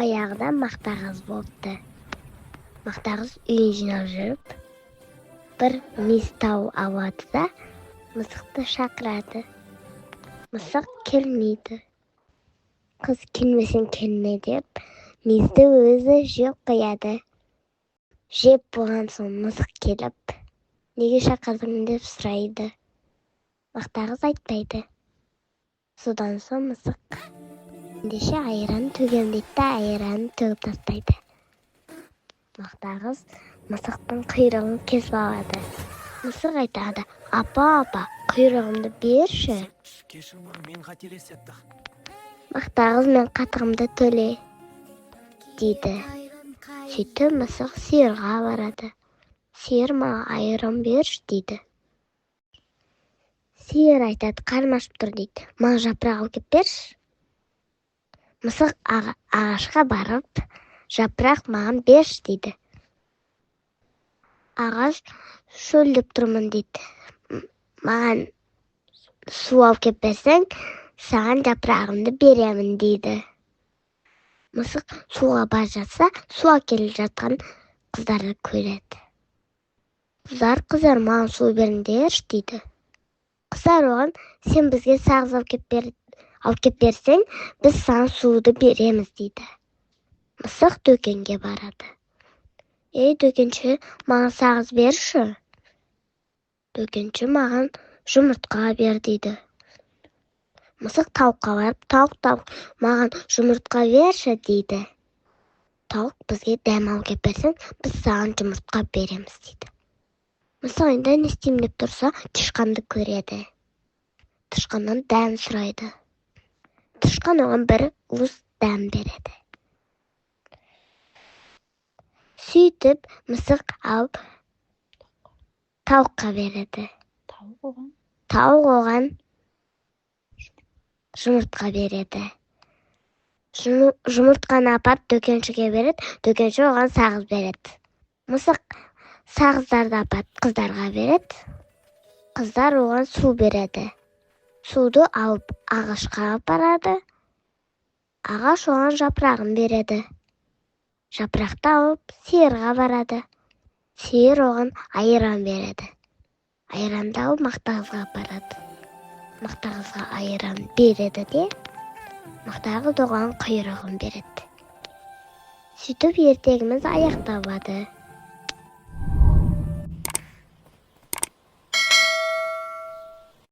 Баяғыда мақтағыз болыпты. Мақтағыз үйін жинап жүріп, бір мүйіз тауып алады да, мысықты шақырады. Мысық келмейді. Қыз келмесең келме деп, мүйізді өзі жеп қояды. Жеп болған соң мысық келіп, неге шақырдың деп сұрайды. Мақтағыз айтпайды. Содан соң мысық ендеше айран төгем дейді де, айранын төгіп тастайды. Мақтағыз мысықтың құйрығын кесіп алады. Мысық айтады: апа, құйрығымды берші. Кешір маған, мен қателеседі. Мақтағыз: мен қатығымды төле, дейді. Сөйтіп мысық сиырға барады. Сиыр: маған айран берші, дейді. Сиыр айтады: қарным ашып тұр, дейді. Маған жапырақ алып кеп берші. Мысық ағашқа барып, жапырақ маған берші, дейді. Ағаш: шөлдеп тұрмын, дейді. Маған су алып кеп берсең, саған жапырағымды беремін, дейді. Мысық суға бара жатса, су әкеліп жатқан қыздарды көреді. Қыздар, маған су беріңдерші, дейді. Қыздар оған: сен бізге сағыз алып кеп берсең, біз саған суды береміз, дейді. Мысық дүкенге барады. Ей, дүкенші, маған сағыз берші. Дүкенші: маған жұмыртқа бер, дейді. Мысық тауыққа барып: тауық, маған жұмыртқа берші, дейді. Тауық: бізге дәм алып кеп берсең, біз саған жұмыртқа береміз, дейді. Мысық енді не істеймін деп тұрса, тышқанды көреді. Тышқаннан дәм сұрайды. Тышқан оған бір уыс дәм береді. Сөйтіп мысық алып тауыққа береді. Тауық оған жұмыртқа береді. Жұмыртқаны апарып дүкеншіге береді, дүкенші оған сағыз береді. Мысық сағыздарды апарып қыздарға береді. Қыздар оған су береді. Суды алып ағашқа апарады. Ағаш оған жапырағын береді. Жапырақты алып сиырға барады. Сиыр оған айран береді. Айранды алып мақтағызға апарады. Мақтағызға айран береді де, мақтағыз оған құйрығын береді. Сөйтіп ертегіміз аяқталады.